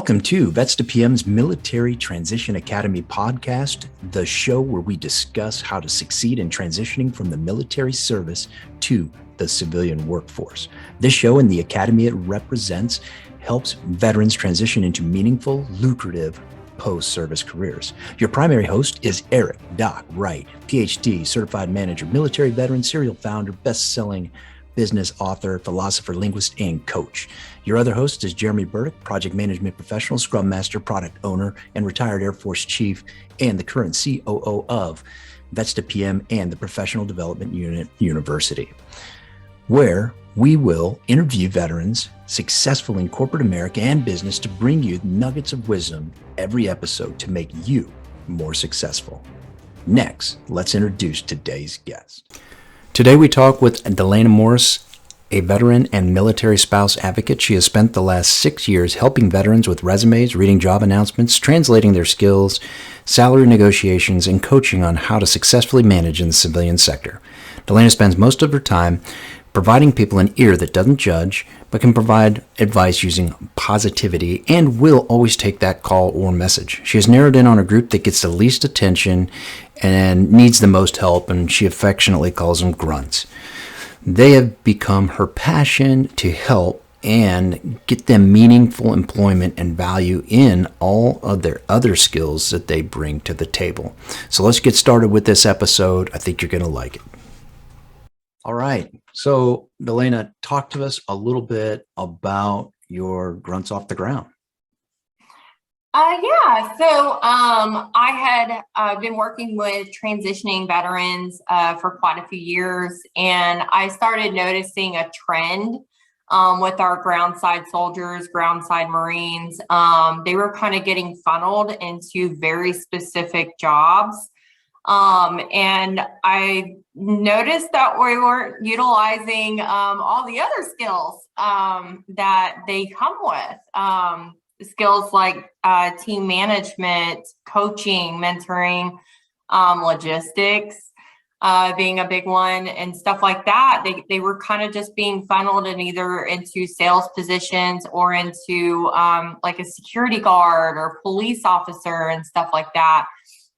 Welcome to Vets to PM's Military Transition Academy podcast, the show where we discuss how to succeed in transitioning from the military service to the civilian workforce. This show and the academy it represents helps veterans transition into meaningful, lucrative post-service careers. Your primary host is Eric Doc Wright, PhD, certified manager, military veteran, serial founder, best-selling business author, philosopher, linguist, and coach. Your other host is Jeremy Burdick, project management professional, scrum master, product owner, and retired Air Force chief, and the current COO of Vets to PM and the Professional Development Unit University, where we will interview veterans successful in corporate America and business to bring you nuggets of wisdom every episode to make you more successful. Next, let's introduce today's guest. Today we talk with Delaina Morse, a veteran and military spouse advocate. She has spent the last 6 years helping veterans with resumes, reading job announcements, translating their skills, salary negotiations, and coaching on how to successfully manage in the civilian sector. Delaina spends most of her time providing people an ear that doesn't judge, but can provide advice using positivity and will always take that call or message. She has narrowed in on a group that gets the least attention and needs the most help, and she affectionately calls them Grunts. They have become her passion to help and get them meaningful employment and value in all of their other skills that they bring to the table. So let's get started with this episode. I think you're going to like it. All right. So, Delaina, talk to us a little bit about your Grunts Off the Ground. I had been working with transitioning veterans for quite a few years, and I started noticing a trend with our groundside soldiers, groundside Marines. They were kind of getting funneled into very specific jobs. And I noticed that we weren't utilizing all the other skills that they come with. Skills like team management, coaching, mentoring, logistics being a big one, and stuff like that. They were kind of just being funneled in either into sales positions or into like a security guard or police officer and stuff like that.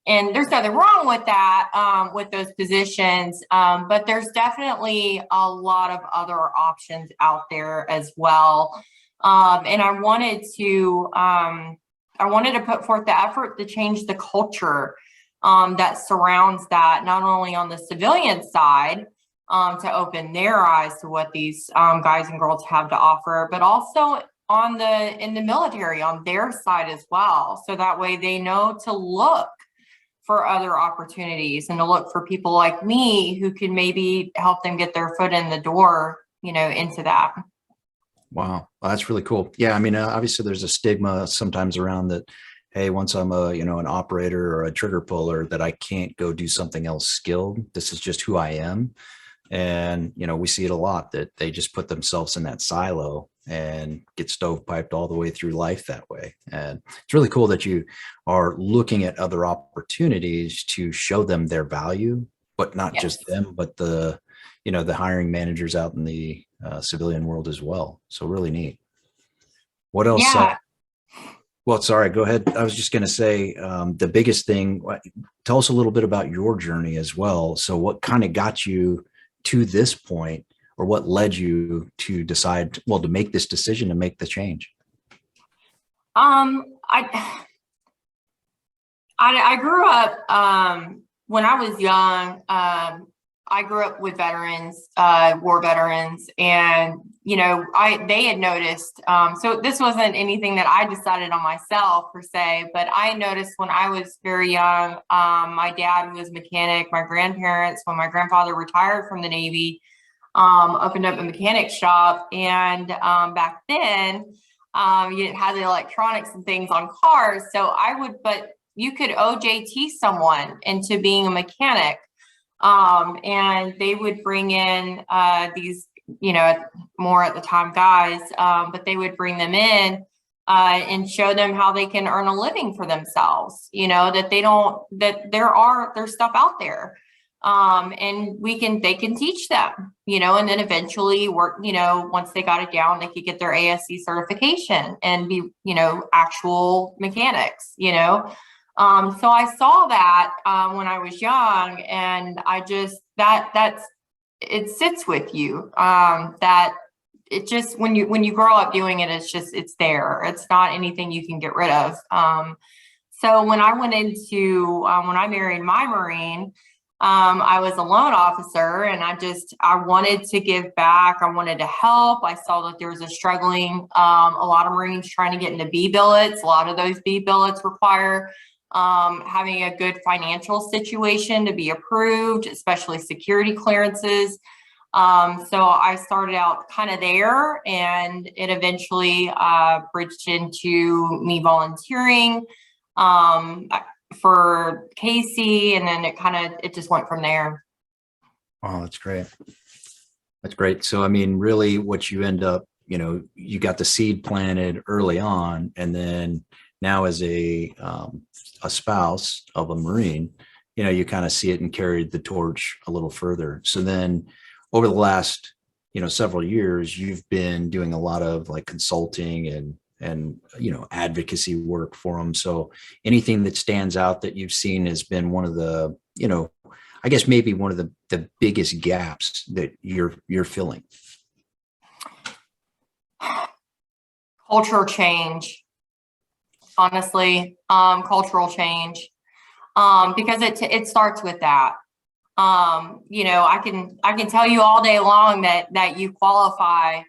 And there's nothing wrong with that, with those positions, but there's definitely a lot of other options out there as well. And I wanted to put forth the effort to change the culture that surrounds that, not only on the civilian side, to open their eyes to what these guys and girls have to offer, but also in the military on their side as well. So that way they know to look for other opportunities and to look for people like me who can maybe help them get their foot in the door, into that. Wow. Well, that's really cool. Yeah. I mean, obviously there's a stigma sometimes around that. Hey, once I'm an operator or a trigger puller, that I can't go do something else skilled. This is just who I am. And, we see it a lot that they just put themselves in that silo and get stovepiped all the way through life that way. And it's really cool that you are looking at other opportunities to show them their value, but not just them, but the hiring managers out in the civilian world as well. So really neat. What else? Yeah. Well, sorry, go ahead. I was just going to say the biggest thing, tell us a little bit about your journey as well. So what kind of got you to this point, or what led you to decide, to make this decision to make the change? I grew up, when I was young, I grew up with veterans, war veterans, and, they had noticed, so this wasn't anything that I decided on myself per se, but I noticed when I was very young, my dad was a mechanic, my grandparents, when my grandfather retired from the Navy, opened up a mechanic shop. And back then, you didn't have the electronics and things on cars. So but you could OJT someone into being a mechanic. And they would bring in these, more at the time guys, but they would bring them in and show them how they can earn a living for themselves, that there's stuff out there. And they can teach them, and then eventually work, once they got it down, they could get their ASC certification and be, actual mechanics, So I saw that, when I was young, and I just, it sits with you, that it just, when you grow up doing it, it's there. It's not anything you can get rid of. So when I went into, when I married my Marine, I was a loan officer, and I wanted to give back. I wanted to help. I saw that there was a lot of Marines trying to get into B billets. A lot of those B billets require having a good financial situation to be approved, especially security clearances. So I started out kind of there, and it eventually bridged into me volunteering for Casey, and then it just went from there. Oh, that's great. That's great. So, I mean, really what you end up, you got the seed planted early on, and then now as a spouse of a Marine, you kind of see it and carried the torch a little further. So then over the last, several years, you've been doing a lot of like consulting and advocacy work for them. So anything that stands out that you've seen has been one of the, I guess maybe one of the biggest gaps that you're filling? Cultural change, honestly, cultural change, because it starts with that. I can tell you all day long that you qualify,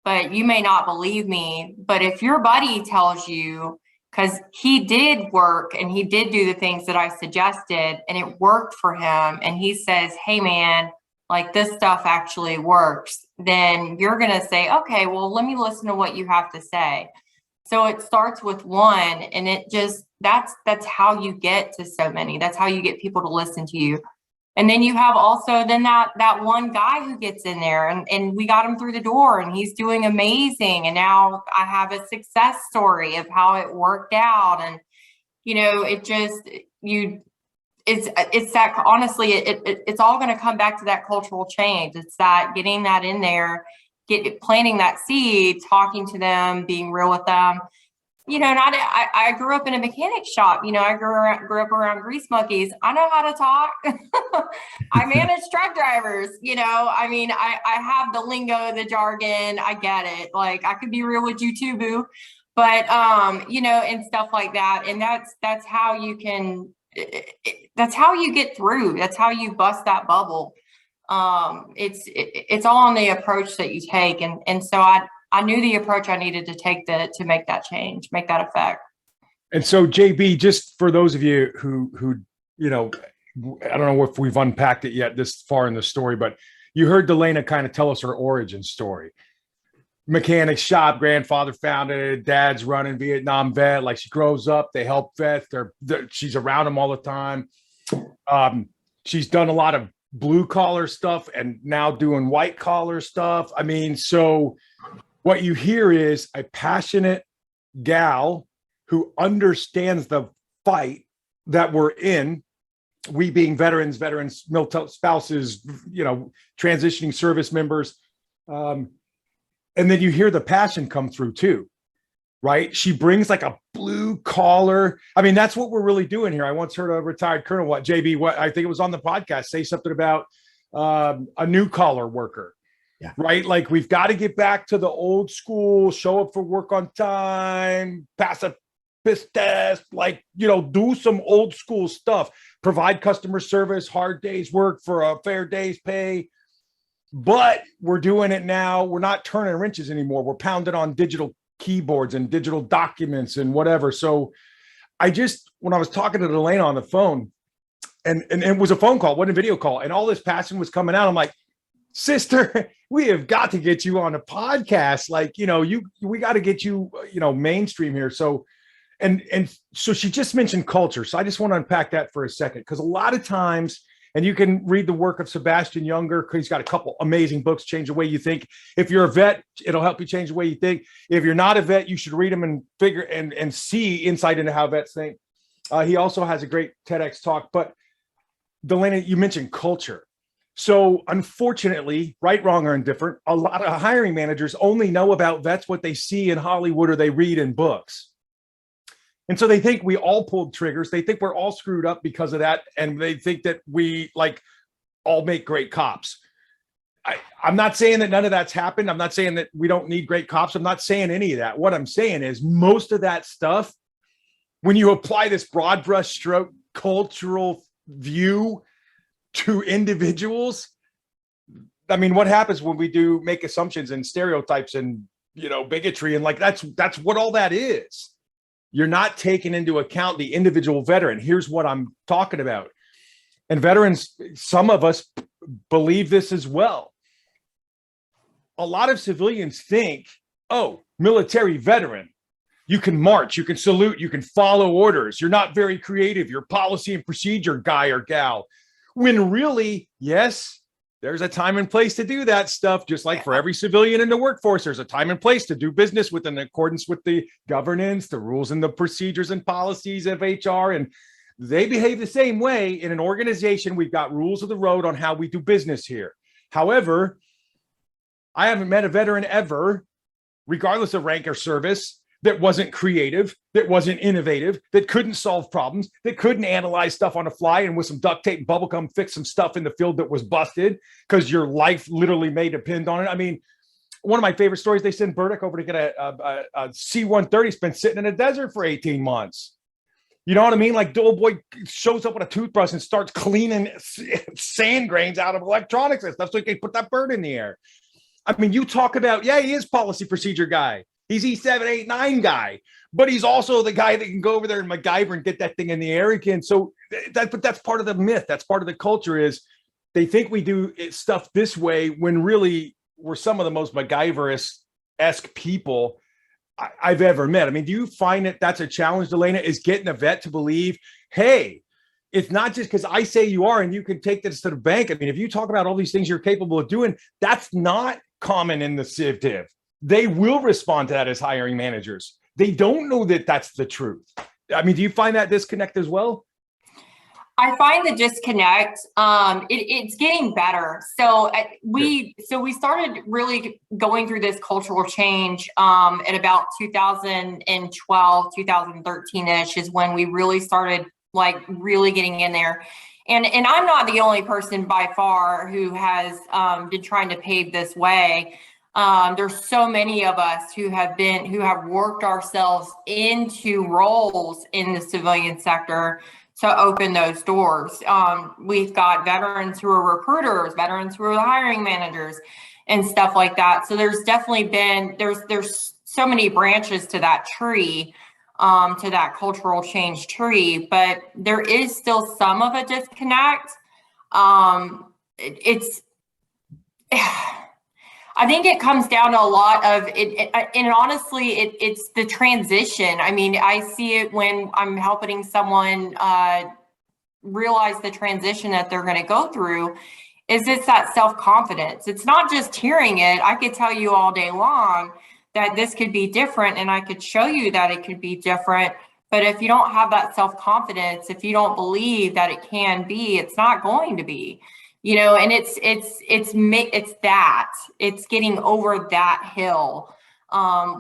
but you may not believe me. But if your buddy tells you, because he did work and he did do the things that I suggested and it worked for him, and he says, hey man, like this stuff actually works, then you're going to say, okay, well, let me listen to what you have to say. So it starts with one, and that's how you get to so many. That's how you get people to listen to you. And then you have also then that one guy who gets in there, and we got him through the door, and he's doing amazing. And now I have a success story of how it worked out. And, it's that, honestly, it's all going to come back to that cultural change. It's that getting that in there, planting that seed, talking to them, being real with them. And I grew up in a mechanic shop. I grew up around grease monkeys. I know how to talk. I manage truck drivers. I have the lingo, the jargon. I get it. Like, I could be real with you too, boo. But and stuff like that. And that's how you can. That's how you get through. That's how you bust that bubble. It's all on the approach that you take, and so I knew the approach I needed to take to make that change, make that effect. And so, JB, just for those of you who I don't know if we've unpacked it yet this far in the story, but you heard Delaina kind of tell us her origin story. Mechanic shop, grandfather founded it, dad's running, Vietnam vet. Like, she grows up, they help vets. She's around them all the time. She's done a lot of blue collar stuff and now doing white collar stuff. I mean, so what you hear is a passionate gal who understands the fight that we're in, we being veterans, military spouses, transitioning service members. And then you hear the passion come through too, right? She brings like a blue collar. I mean, that's what we're really doing here. I once heard a retired colonel, JB, I think it was on the podcast, say something about a new collar worker. Yeah. Right. Like, we've got to get back to the old school, show up for work on time, pass a piss test, do some old school stuff, provide customer service, hard days work for a fair day's pay. But we're doing it now. We're not turning wrenches anymore. We're pounding on digital keyboards and digital documents and whatever. So when I was talking to Delaina on the phone, and it was a phone call, it wasn't a video call, and all this passion was coming out, I'm like, sister, we have got to get you on a podcast. Like, we got to get you, mainstream here. So, and so she just mentioned culture. So I just want to unpack that for a second, because a lot of times, and you can read the work of Sebastian Younger, because he's got a couple amazing books, Change the Way You Think. If you're a vet, it'll help you change the way you think. If you're not a vet, you should read them and figure and see insight into how vets think. He also has a great TEDx talk, but Delaina, you mentioned culture. So unfortunately, right, wrong, or indifferent, a lot of hiring managers only know about vets what they see in Hollywood or they read in books. And so they think we all pulled triggers. They think we're all screwed up because of that. And they think that we like all make great cops. I'm not saying that none of that's happened. I'm not saying that we don't need great cops. I'm not saying any of that. What I'm saying is most of that stuff, when you apply this broad brush stroke cultural view to individuals, I mean, what happens when we do make assumptions and stereotypes and, bigotry, and like that's what all that is. You're not taking into account the individual veteran. Here's what I'm talking about. And veterans, some of us believe this as well. A lot of civilians think, oh, military veteran, you can march, you can salute, you can follow orders. You're not very creative. You're policy and procedure guy or gal. When really, yes, there's a time and place to do that stuff. Just like for every civilian in the workforce, there's a time and place to do business within accordance with the governance, the rules and the procedures and policies of HR. And they behave the same way in an organization. We've got rules of the road on how we do business here. However, I haven't met a veteran ever, regardless of rank or service, that wasn't creative, that wasn't innovative, that couldn't solve problems, that couldn't analyze stuff on the fly and with some duct tape and bubble gum fix some stuff in the field that was busted because your life literally may depend on it. I mean, one of my favorite stories, they send Burdick over to get a C-130, spent sitting in a desert for 18 months. You know what I mean? Like the old boy shows up with a toothbrush and starts cleaning sand grains out of electronics and stuff so he can put that bird in the air. I mean, you talk about, yeah, he is policy procedure guy. He's E7, 8, 9 guy, but he's also the guy that can go over there and MacGyver and get that thing in the air again. So that's part of the myth. That's part of the culture is they think we do stuff this way when really we're some of the most MacGyver-esque people I've ever met. I mean, do you find that that's a challenge, Delaina, is getting a vet to believe, hey, it's not just because I say you are and you can take this to the bank. I mean, if you talk about all these things you're capable of doing, that's not common in the civ div. They will respond to that as hiring managers. They don't know that that's the truth. I mean, do you find that disconnect as well? I find the disconnect, it's getting better. So we started really going through this cultural change at about 2012, 2013-ish is when we really started like really getting in there. And I'm not the only person by far who has been trying to pave this way. There's so many of us who have worked ourselves into roles in the civilian sector to open those doors. We've got veterans who are recruiters, veterans who are the hiring managers and stuff like that. So there's definitely been, there's so many branches to that tree, to that cultural change tree, but there is still some of a disconnect. I think it comes down to a lot of it, and honestly, it's the transition. I mean, I see it when I'm helping someone realize the transition that they're going to go through. It's that self-confidence. It's not just hearing it. I could tell you all day long that this could be different, and I could show you that it could be different. But if you don't have that self-confidence, if you don't believe that it can be, it's not going to be. And it's getting over that hill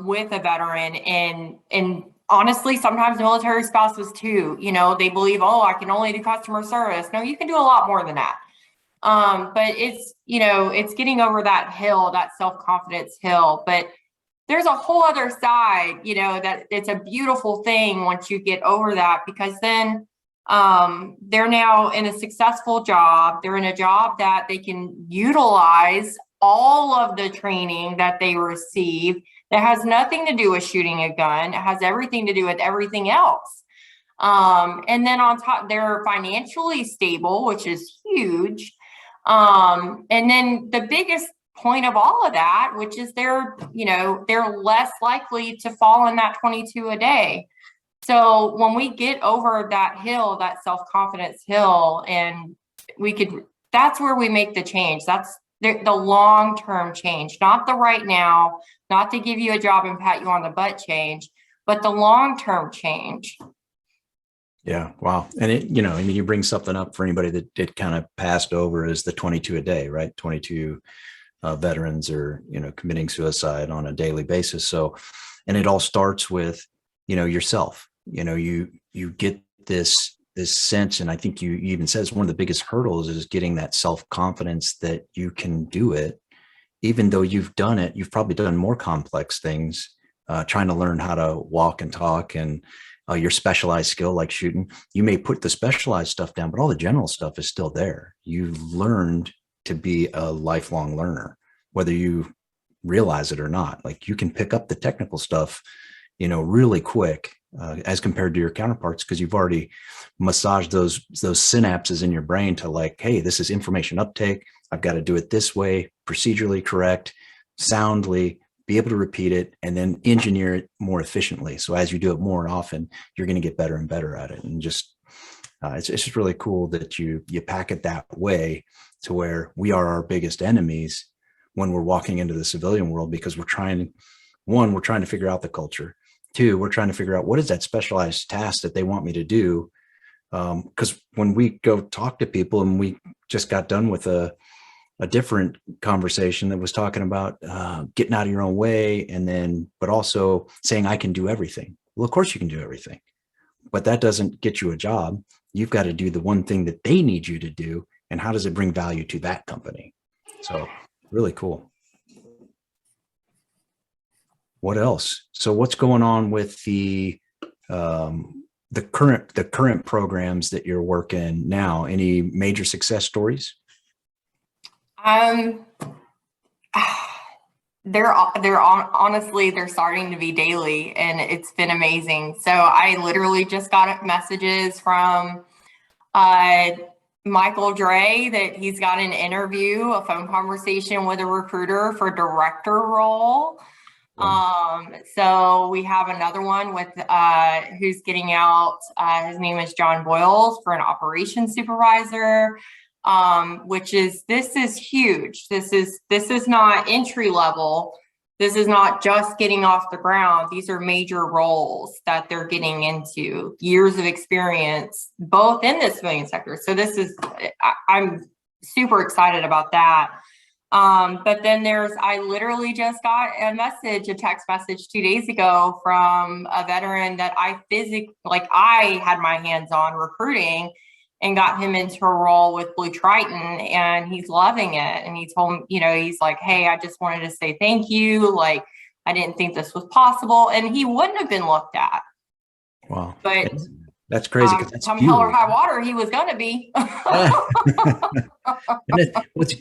with a veteran, and honestly, sometimes military spouses too. They believe, oh, I can only do customer service. No, you can do a lot more than that. But it's getting over that hill, that self-confidence hill. But there's a whole other side, that it's a beautiful thing once you get over that, because then they're now in a successful job. They're in a job that they can utilize all of the training that they receive that has nothing to do with shooting a gun. It has everything to do with everything else. And then on top, they're financially stable, which is huge. And then the biggest point of all of that, which is they're less likely to fall in that 22 a day. So when we get over that hill, that self-confidence hill, and that's where we make the change. That's the long-term change, not the right now, not to give you a job and pat you on the butt change, but the long-term change. Yeah. Wow. And I mean, you bring something up for anybody that it kind of passed over is the 22 a day, right? 22 veterans are, committing suicide on a daily basis. So, and it all starts with, yourself, you get this sense. And I think you even says one of the biggest hurdles is getting that self-confidence that you can do it. Even though you've done it, you've probably done more complex things, trying to learn how to walk and talk and your specialized skill like shooting. You may put the specialized stuff down, but all the general stuff is still there. You've learned to be a lifelong learner, whether you realize it or not. Like you can pick up the technical stuff, really quick as compared to your counterparts because you've already massaged those synapses in your brain to like, hey, this is information uptake. I've got to do it this way, procedurally correct, soundly, be able to repeat it, and then engineer it more efficiently. So as you do it more often, you're going to get better and better at it. And just it's just really cool that you pack it that way to where we are our biggest enemies when we're walking into the civilian world because we're trying to figure out the culture. Two, we're trying to figure out what is that specialized task that they want me to do. Because when we go talk to people, and we just got done with a different conversation that was talking about getting out of your own way, and then but also saying I can do everything. Well, of course you can do everything, but that doesn't get you a job. You've got to do the one thing that they need you to do, and how does it bring value to that company? So really cool. What else? So what's going on with the current programs that you're working now? Any major success stories? Honestly, they're starting to be daily, and it's been amazing. So I literally just got messages from Michael Dre that he's got an interview, a phone conversation with a recruiter for director role. So we have another one with who's getting out. His name is John Boyles for an operations supervisor. This is huge. This is not entry level. This is not just getting off the ground. These are major roles that they're getting into, years of experience, both in the civilian sector. So I'm super excited about that. But then I literally just got a text message 2 days ago from a veteran that I had my hands on recruiting and got him into a role with Blue Triton, and he's loving it. And he told me, he's like, hey, I just wanted to say thank you. Like, I didn't think this was possible. And he wouldn't have been looked at. Wow. But that's crazy. That's come hell or high water, he was going to be. And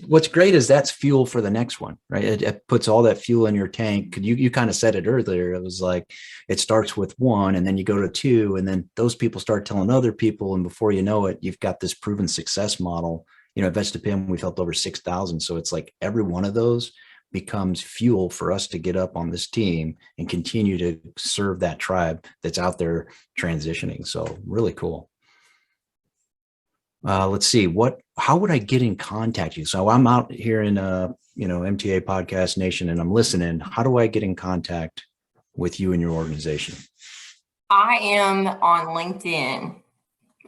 what's great is that's fuel for the next one, right? It puts all that fuel in your tank. You kind of said it earlier. It was like it starts with one, and then you go to two, and then those people start telling other people, and before you know it, you've got this proven success model. At Vestapim, we've helped over 6,000. So it's like every one of those becomes fuel for us to get up on this team and continue to serve that tribe that's out there transitioning. So really cool. Let's see, how would I get in contact with you? So I'm out here in MTA Podcast Nation, and I'm listening. How do I get in contact with you and your organization? I am on LinkedIn.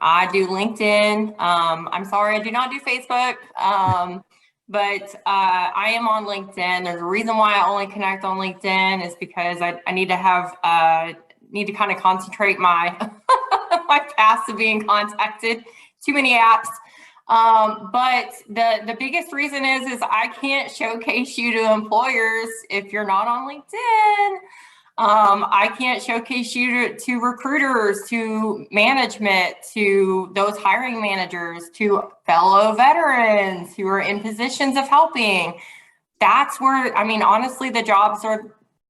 I do LinkedIn. I'm sorry, I do not do Facebook. But I am on LinkedIn. There's a reason why I only connect on LinkedIn is because I need to kind of concentrate my my paths to being contacted. Too many apps. But the biggest reason is I can't showcase you to employers if you're not on LinkedIn. I can't showcase you to recruiters, to management, to those hiring managers, to fellow veterans who are in positions of helping. That's where, honestly, the jobs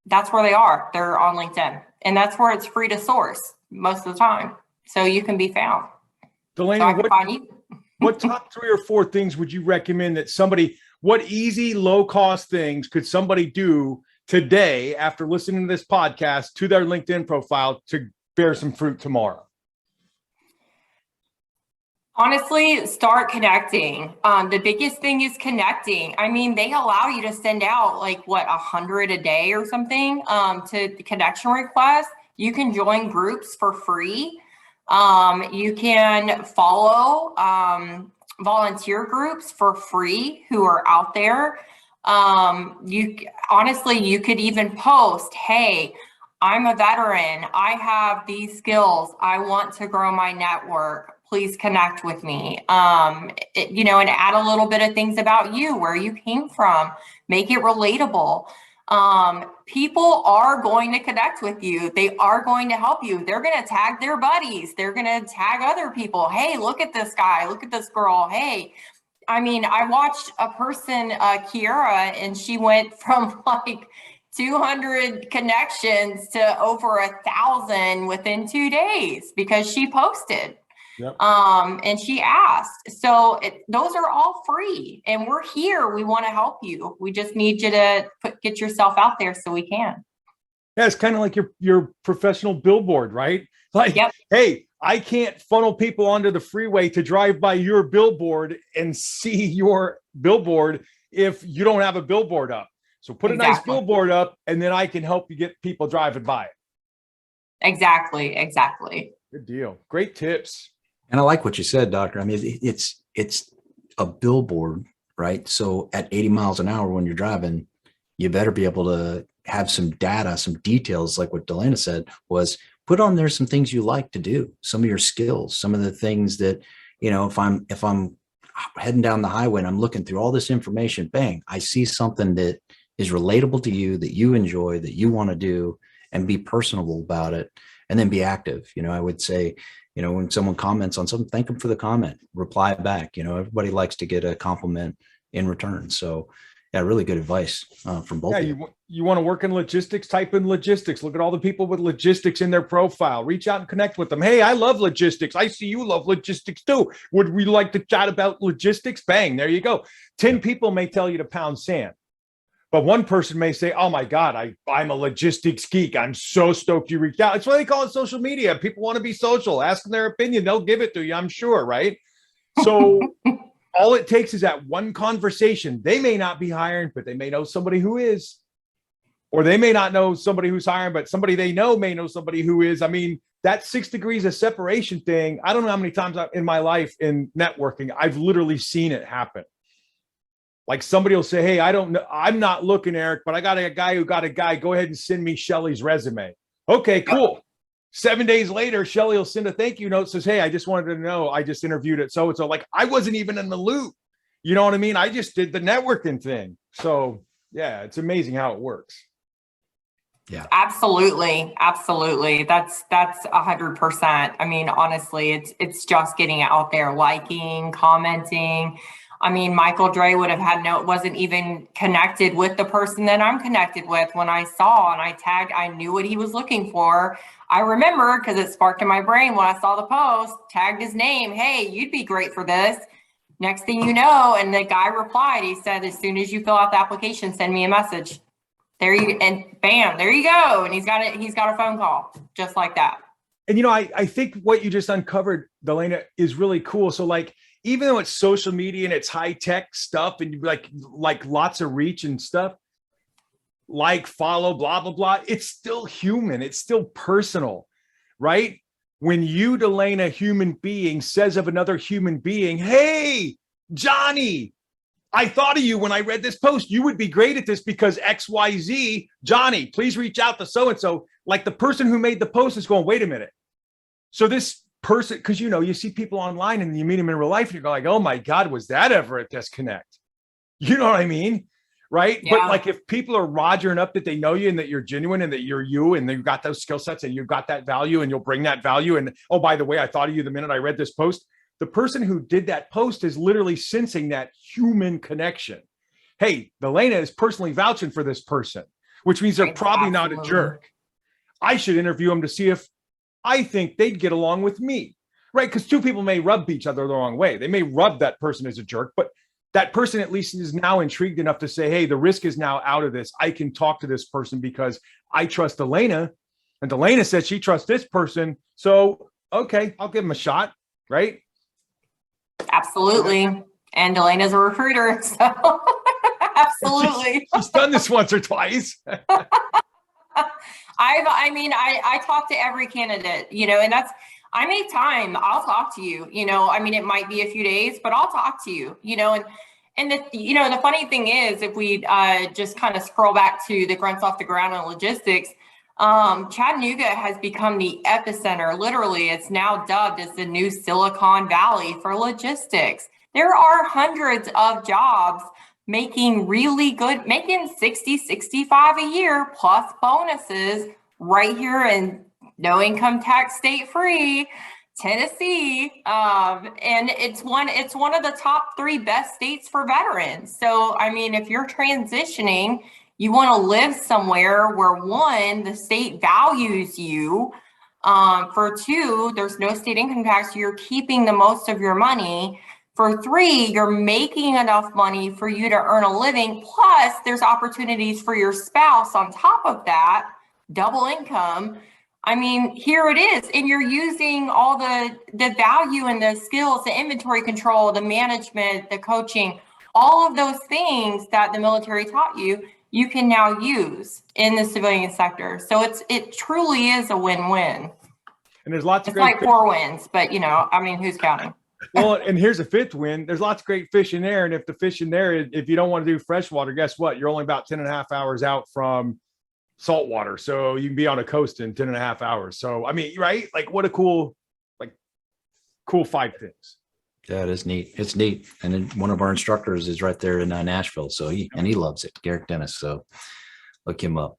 that's where they are. They're on LinkedIn. And that's where it's free to source most of the time. So you can be found. Delaina, what top 3 or 4 things would you recommend that what easy, low cost things could somebody do today after listening to this podcast to their LinkedIn profile to bear some fruit tomorrow? Honestly, start connecting. The biggest thing is connecting. They allow you to send out 100 a day or something to the connection request. You can join groups for free. You can follow volunteer groups for free who are out there. You could even post, hey, I'm a veteran. I have these skills. I want to grow my network. Please connect with me. And add a little bit of things about you, where you came from, make it relatable. People are going to connect with you. They are going to help you. They're going to tag their buddies. They're going to tag other people. Hey, look at this guy. Look at this girl. Hey, I watched a person, Kiara, and she went from like 200 connections to over 1,000 within 2 days because she posted. Yep. And she asked. So those are all free, and we're here. We want to help you. We just need you to get yourself out there so we can. Yeah, it's kind of like your professional billboard, right? Like, yep. Hey, I can't funnel people onto the freeway to drive by your billboard and see your billboard if you don't have a billboard up. So put a nice billboard up, and then I can help you get people driving by it. Exactly. Good deal. Great tips. And I like what you said, Doctor. I mean, it's a billboard, right? So at 80 miles an hour when you're driving, you better be able to have some data, some details, like what Delaina said, was put on there some things you like to do, some of your skills, some of the things that, if I'm heading down the highway and I'm looking through all this information, bang, I see something that is relatable to you, that you enjoy, that you want to do, and be personable about it, and then be active. I would say, when someone comments on something, thank them for the comment, reply back. Everybody likes to get a compliment in return. So yeah, really good advice from both. Yeah, you want to work in logistics, type in logistics. Look at all the people with logistics in their profile. Reach out and connect with them. Hey, I love logistics. I see you love logistics too. Would we like to chat about logistics? Bang, there you go. 10 people may tell you to pound sand, but one person may say, oh my God, I'm a logistics geek. I'm so stoked you reached out. It's why they call it social media. People want to be social. Ask them their opinion. They'll give it to you, I'm sure, right? So all it takes is that one conversation. They may not be hiring, but they may know somebody who is. Or they may not know somebody who's hiring, but somebody they know may know somebody who is. I mean, that 6 degrees of separation thing, I don't know how many times in my life in networking, I've literally seen it happen. Like somebody will say, hey, I don't know, I'm not looking, Eric, but I got a guy who got a guy. Go ahead and send me Shelly's resume. Okay, cool. 7 days later, Shelly will send a thank you note, says, hey, I just wanted to know, I just interviewed it so-and-so. Like, I wasn't even in the loop. You know what I mean? I just did the networking thing. So yeah, it's amazing how it works. Yeah, absolutely. That's 100%. I mean, honestly, it's just getting out there, liking, commenting. I mean, Michael Dre would have wasn't even connected with the person that I'm connected with when I saw and I tagged, I knew what he was looking for. I remember because it sparked in my brain when I saw the post, tagged his name. Hey, you'd be great for this. Next thing you know, and the guy replied, he said, as soon as you fill out the application, send me a message. And bam, there you go. And he's got a phone call just like that. And, I think what you just uncovered, Delaina, is really cool. So like, even though it's social media and it's high tech stuff and like lots of reach and stuff, like follow, blah, blah, blah, it's still human. It's still personal, right? When you, Delaina, human being, says of another human being, hey, Johnny, I thought of you when I read this post. You would be great at this because XYZ. Johnny, please reach out to so-and-so. Like the person who made the post is going, wait a minute. So this person, because you see people online and you meet them in real life and you're like, oh my God, was that ever a disconnect? You know what I mean? Right. Yeah. But like if people are rogering up that they know you and that you're genuine and that you're you and you've got those skill sets and you've got that value and you'll bring that value. And oh, by the way, I thought of you the minute I read this post. The person who did that post is literally sensing that human connection. Hey, Delaina is personally vouching for this person, which means they're probably not a jerk. I should interview them to see if I think they'd get along with me, right? Because two people may rub each other the wrong way. They may rub that person as a jerk, but that person at least is now intrigued enough to say, hey, the risk is now out of this. I can talk to this person because I trust Delaina. And Delaina said she trusts this person. So, okay, I'll give them a shot, right? Absolutely. And Delaina's a recruiter, so absolutely. She's done this once or twice. I talk to every candidate, and I make time. I'll talk to you. I mean, it might be a few days, but I'll talk to you. And the funny thing is, if we just kind of scroll back to the Grunts off the ground and logistics, Chattanooga has become the epicenter. Literally, it's now dubbed as the new Silicon Valley for logistics. There are hundreds of jobs making really good, making 60, 65 a year plus bonuses right here in no income tax state free Tennessee. And it's one of the top 3 best states for veterans. So, I mean, if you're transitioning, you want to live somewhere where, 1, the state values you. For 2, there's no state income tax. You're keeping the most of your money. For 3, you're making enough money for you to earn a living. Plus, there's opportunities for your spouse on top of that, double income. I mean, here it is. And you're using all the value and the skills, the inventory control, the management, the coaching, all of those things that the military taught you, you can now use in the civilian sector. So it truly is a win-win. And there's lots of great. It's like 4 wins, but I mean, who's counting? Well, and here's a 5th win. There's lots of great fish in there. And if the fish in there, if you don't want to do freshwater, guess what? You're only about 10 and a half hours out from saltwater. So you can be on a coast in 10 and a half hours. So, I mean, right? Like, what a cool 5 things. Yeah, it is neat. It's neat. And then one of our instructors is right there in Nashville. So he loves it. Garrick Dennis. So look him up.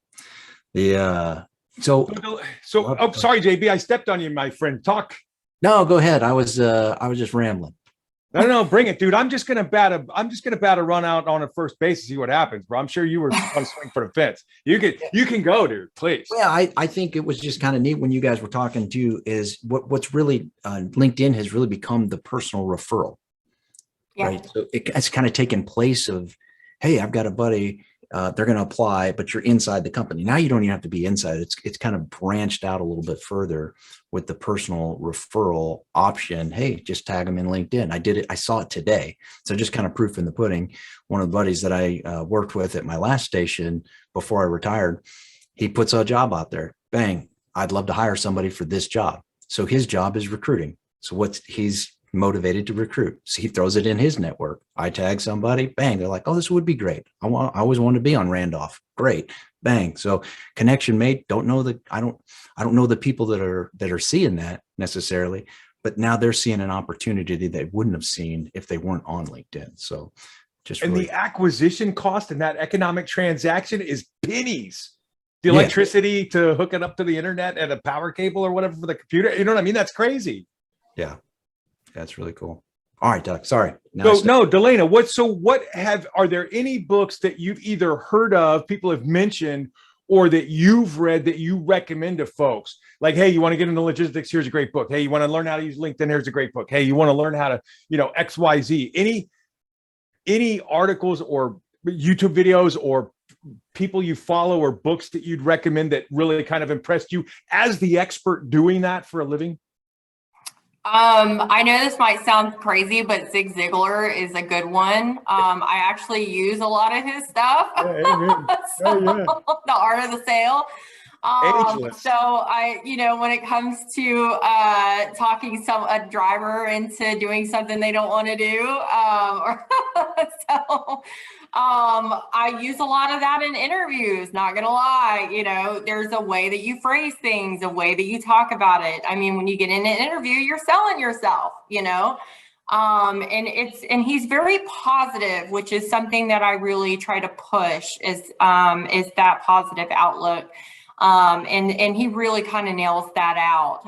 Sorry, JB, I stepped on you, my friend. Talk. No, go ahead. I was just rambling. No, bring it, dude. I'm just gonna bat a run out on a first base and see what happens, bro. I'm sure you were going to swing for the fence. You can go, dude. Please. Yeah, I think it was just kind of neat when you guys were talking too. Is what's really LinkedIn has really become the personal referral, right? So it's kind of taken place of, hey, I've got a buddy. They're going to apply, but you're inside the company. Now you don't even have to be inside. It's kind of branched out a little bit further with the personal referral option. Hey, just tag them in LinkedIn. I did it. I saw it today. So just kind of proof in the pudding. One of the buddies that I worked with at my last station before I retired, he puts a job out there. Bang. I'd love to hire somebody for this job. So his job is recruiting. So he's motivated to recruit. So he throws it in his network. I tag somebody, bang. They're like, oh, this would be great. I always wanted to be on Randolph. Great. Bang. So connection made. I don't know the people that are seeing that necessarily, but now they're seeing an opportunity they wouldn't have seen if they weren't on LinkedIn. So the acquisition cost and that economic transaction is pennies. The electricity to hook it up to the internet and a power cable or whatever for the computer. You know what I mean? That's crazy. Yeah. That's really cool. All right, Doug. Sorry. No, Delaina, are there any books that you've either heard of, people have mentioned, or that you've read that you recommend to folks? Like, hey, you want to get into logistics? Here's a great book. Hey, you want to learn how to use LinkedIn? Here's a great book. Hey, you want to learn how to, XYZ. Any articles or YouTube videos or people you follow or books that you'd recommend that really kind of impressed you as the expert doing that for a living? I know this might sound crazy, but Zig Ziglar is a good one. I actually use a lot of his stuff. The Art of the Sale. So when it comes to talking a driver into doing something they don't want to do, I use a lot of that in interviews, not gonna lie. There's a way that you phrase things, a way that you talk about it. I mean, when you get in an interview, you're selling yourself, and he's very positive, which is something that I really try to push is that positive outlook. And he really kind of nails that out.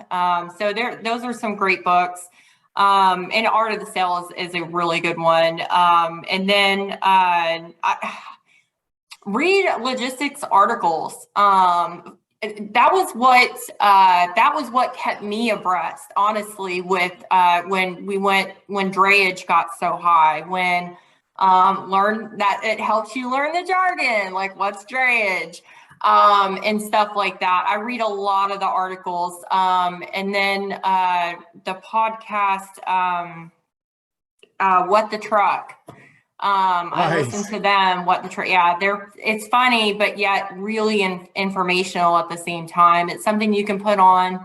So those are some great books. And Art of the Sale is a really good one. And then read logistics articles. That was what kept me abreast, honestly, with when drayage got so high, when learn that it helps you learn the jargon, like what's drayage. And stuff like that. I read a lot of the articles. And then the podcast, What the Truck. I listen to them, What the Truck. Yeah, it's funny, but yet really informational at the same time. It's something you can put on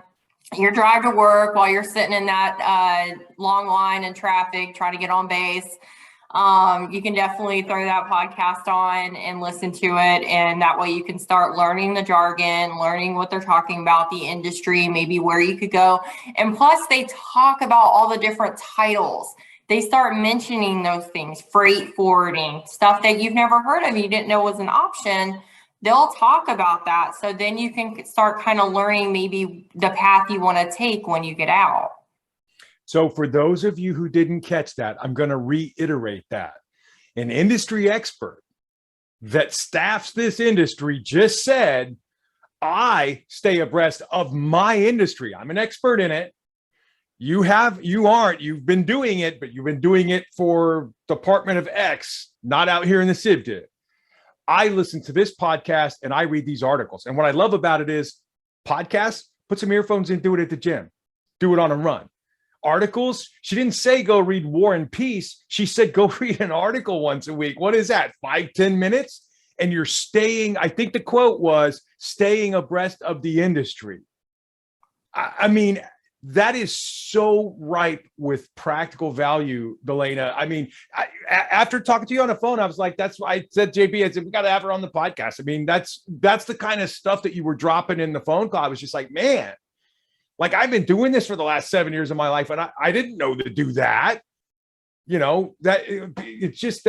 your drive to work while you're sitting in that long line in traffic trying to get on base. You can definitely throw that podcast on and listen to it. And that way you can start learning the jargon, learning what they're talking about, the industry, maybe where you could go. And plus they talk about all the different titles. They start mentioning those things, freight forwarding, stuff that you've never heard of, you didn't know was an option. They'll talk about that. So then you can start kind of learning maybe the path you want to take when you get out. So for those of you who didn't catch that, I'm going to reiterate that. An industry expert that staffs this industry just said, I stay abreast of my industry. I'm an expert in it. You aren't, you've been doing it, but you've been doing it for Department of X, not out here in the Civ Div. I listen to this podcast and I read these articles. And what I love about it is podcasts, put some earphones in, do it at the gym, do it on a run. Articles, she didn't say go read War and Peace. She said go read an article once a week. What is that? 5-10 minutes? And you're staying, I think the quote was staying abreast of the industry. I mean, that is so ripe with practical value, Delaina. I mean, after talking to you on the phone, I was like, that's why I said, JB, I said, we got to have her on the podcast. I mean, that's the kind of stuff that you were dropping in the phone call. I was just like, man, like I've been doing this for the last 7 years of my life. And I didn't know to do that. You know, that it's just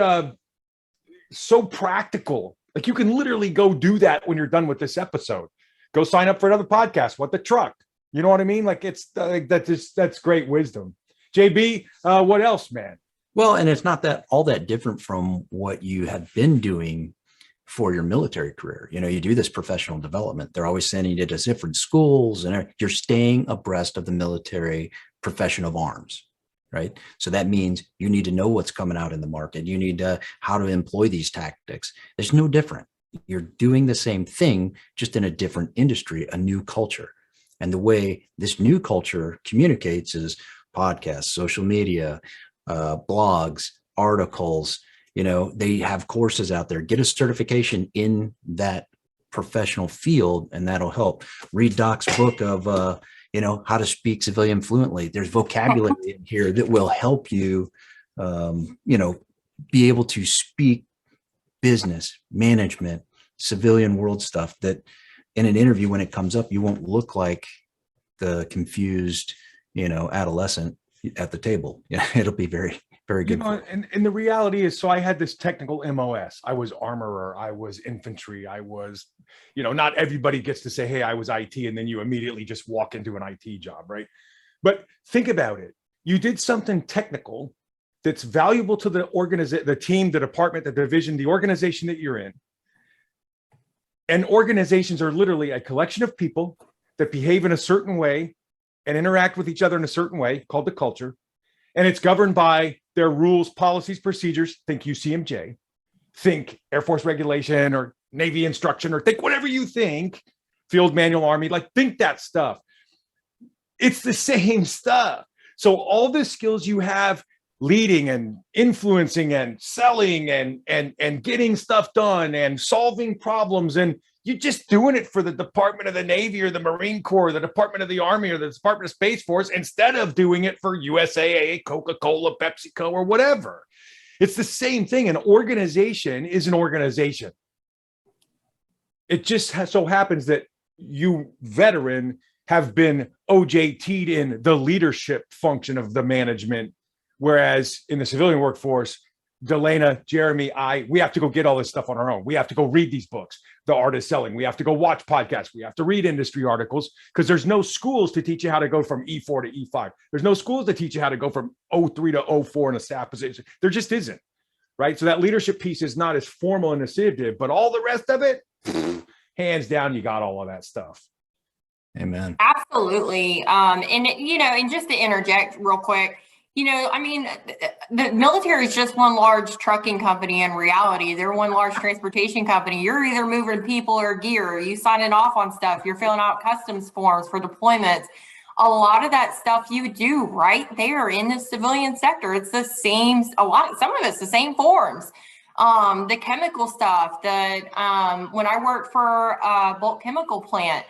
so practical. Like you can literally go do that when you're done with this episode. Go sign up for another podcast. What the truck? You know what I mean? Like it's that's great wisdom. JB, what else, man? Well, and it's not that all that different from what you have been doing for your military career. You know, you do this professional development. They're always sending you to different schools and you're staying abreast of the military profession of arms, right? So that means you need to know what's coming out in the market. You need to how to employ these tactics. It's no different. You're doing the same thing, just in a different industry, a new culture. And the way this new culture communicates is podcasts, social media, blogs, articles. You know, they have courses out there. Get a certification in that professional field, and that'll help. Read Doc's book of, you know, how to speak civilian fluently. There's vocabulary in here that will help you, you know, be able to speak business, management, civilian world stuff that in an interview, when it comes up, you won't look like the confused, you know, adolescent at the table. Yeah, it'll be very, very good. You know, and the reality is, so I had this technical MOS. I was armorer. I was infantry. I was, you know, not everybody gets to say, hey, I was IT, and then you immediately just walk into an IT job, right? But think about it. You did something technical that's valuable to the organization, the team, the department, the division, the organization that you're in. And organizations are literally a collection of people that behave in a certain way and interact with each other in a certain way called the culture. And it's governed by their rules, policies, procedures. Think UCMJ, think Air Force regulation or Navy instruction, or think whatever you think, field manual, Army, like think that stuff. It's the same stuff. So all the skills you have leading and influencing and selling and getting stuff done and solving problems, and you're just doing it for the Department of the Navy or the Marine Corps, or the Department of the Army or the Department of Space Force, instead of doing it for USAA, Coca-Cola, PepsiCo, or whatever. It's the same thing. An organization is an organization. It just so happens that you, veteran, have been OJT'd in the leadership function of the management. Whereas in the civilian workforce, Delaina, Jeremy, we have to go get all this stuff on our own. We have to go read these books, The Art of Selling. We have to go watch podcasts. We have to read industry articles, because there's no schools to teach you how to go from E4 to E5. There's no schools to teach you how to go from 03 to 04 in a staff position. There just isn't, right? So that leadership piece is not as formal in the Civ Div, but all the rest of it, hands down, you got all of that stuff. Amen. Absolutely. And, you know, and just to interject real quick, you know, I mean, the military is just one large trucking company in reality. They're one large transportation company. You're either moving people or gear. You signing off on stuff. You're filling out customs forms for deployments. A lot of that stuff you do right there in the civilian sector. It's the same, some of it's the same forms. The chemical stuff that when I worked for a bulk chemical plant,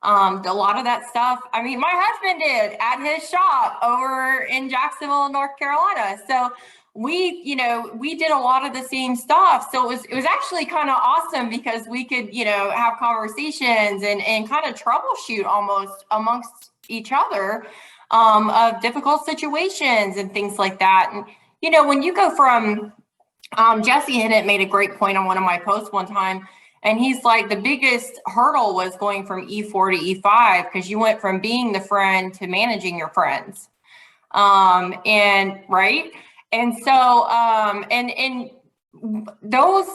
A lot of that stuff, I mean, my husband did at his shop over in Jacksonville, North Carolina. So we did a lot of the same stuff. So it was actually kind of awesome because we could, have conversations and kind of troubleshoot almost amongst each other of difficult situations and things like that. And, when you go from, Jesse Hinnant made a great point on one of my posts one time. And he's like, the biggest hurdle was going from E4 to E5 because you went from being the friend to managing your friends. And right. And so, and those,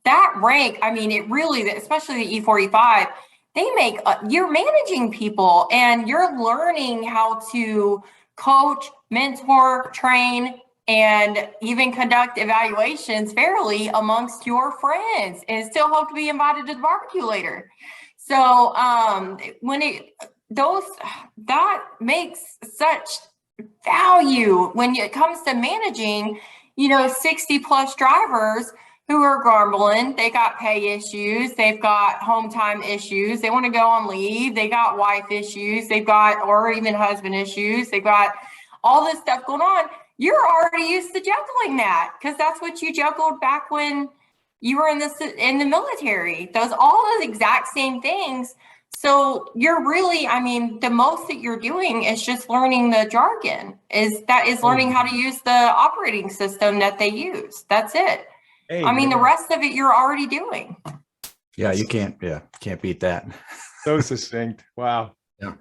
that rank, I mean, it really, especially the E4, E5, they make, you're managing people and you're learning how to coach, mentor, train, and even conduct evaluations fairly amongst your friends and still hope to be invited to the barbecue later. So that makes such value when it comes to managing, 60 plus drivers who are grumbling. They got pay issues. They've got home time issues. They want to go on leave. They got wife issues. They've got, or even husband issues. They've got all this stuff going on. You're already used to juggling that because that's what you juggled back when you were in the military. All those exact same things. So you're really, I mean, the most that you're doing is just learning the jargon. Is learning how to use the operating system that they use. That's it. Hey, I mean, the rest of it you're already doing. Yeah, you can't beat that. So succinct. Wow. Yeah.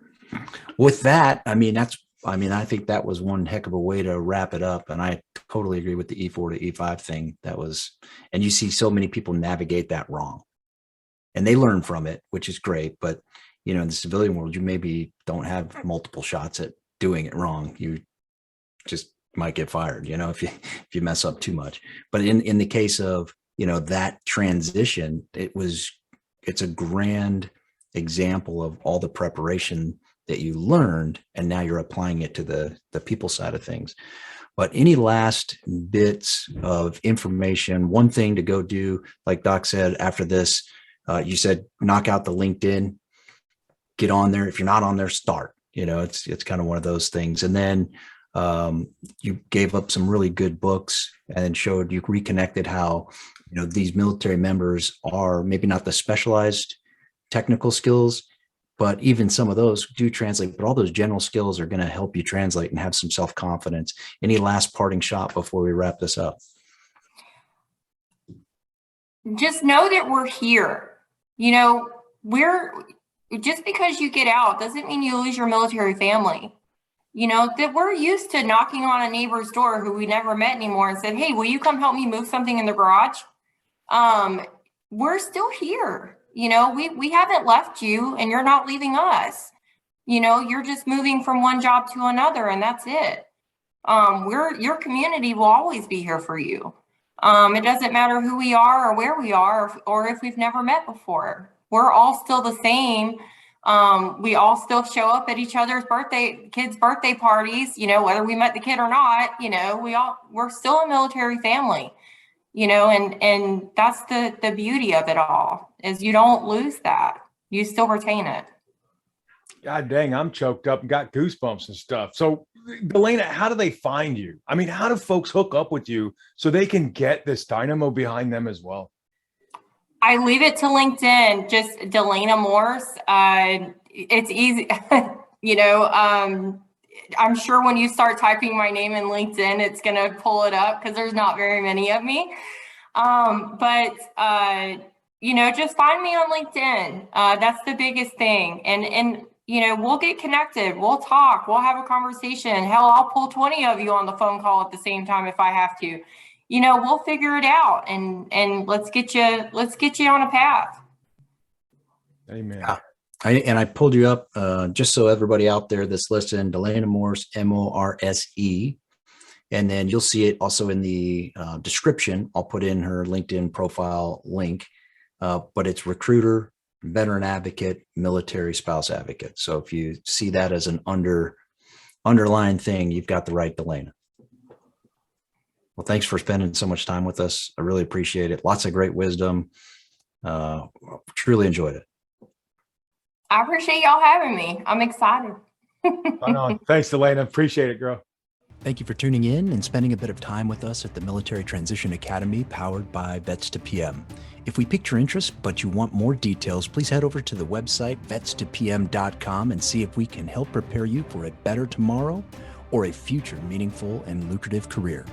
With that, I think that was one heck of a way to wrap it up. And I totally agree with the E4 to E5 thing. And you see so many people navigate that wrong and they learn from it, which is great. But, in the civilian world, you maybe don't have multiple shots at doing it wrong. You just might get fired, if you mess up too much. But in the case of, that transition, it's a grand example of all the preparation that you learned, and now you're applying it to the people side of things. But any last bits of information, one thing to go do, like Doc said, after this, you said, knock out the LinkedIn, get on there. If you're not on there, start, it's kind of one of those things. And then you gave up some really good books and showed you reconnected how, these military members are maybe not the specialized technical skills, but even some of those do translate, but all those general skills are going to help you translate and have some self-confidence. Any last parting shot before we wrap this up? Just know that we're here. Just because you get out doesn't mean you lose your military family. That we're used to knocking on a neighbor's door who we never met anymore and said, hey, will you come help me move something in the garage? We're still here. We haven't left you and you're not leaving us. You're just moving from one job to another and that's it. Your community will always be here for you. It doesn't matter who we are or where we are or if we've never met before. We're all still the same. We all still show up at each other's kids' birthday parties, whether we met the kid or not, we're still a military family. And that's the beauty of it all is you don't lose that. You still retain it. God dang, I'm choked up and got goosebumps and stuff. So Delaina, how do they find you? I mean, how do folks hook up with you so they can get this dynamo behind them as well? I leave it to LinkedIn, just Delaina Morse. It's easy, I'm sure when you start typing my name in LinkedIn, it's going to pull it up because there's not very many of me. But just find me on LinkedIn. That's the biggest thing. And we'll get connected. We'll talk. We'll have a conversation. Hell, I'll pull 20 of you on the phone call at the same time if I have to. We'll figure it out and let's get you on a path. Amen. I pulled you up just so everybody out there that's listening, Delaina Morse, Morse. And then you'll see it also in the description. I'll put in her LinkedIn profile link, but it's recruiter, veteran advocate, military spouse advocate. So if you see that as an underlying thing, you've got the right Delaina. Well, thanks for spending so much time with us. I really appreciate it. Lots of great wisdom. Truly enjoyed it. I appreciate y'all having me. I'm excited. Right on. Thanks, Delaina. Appreciate it, girl. Thank you for tuning in and spending a bit of time with us at the Military Transition Academy, powered by Vets to PM. If we piqued your interest, but you want more details, please head over to the website vetstopm.com and see if we can help prepare you for a better tomorrow or a future meaningful and lucrative career.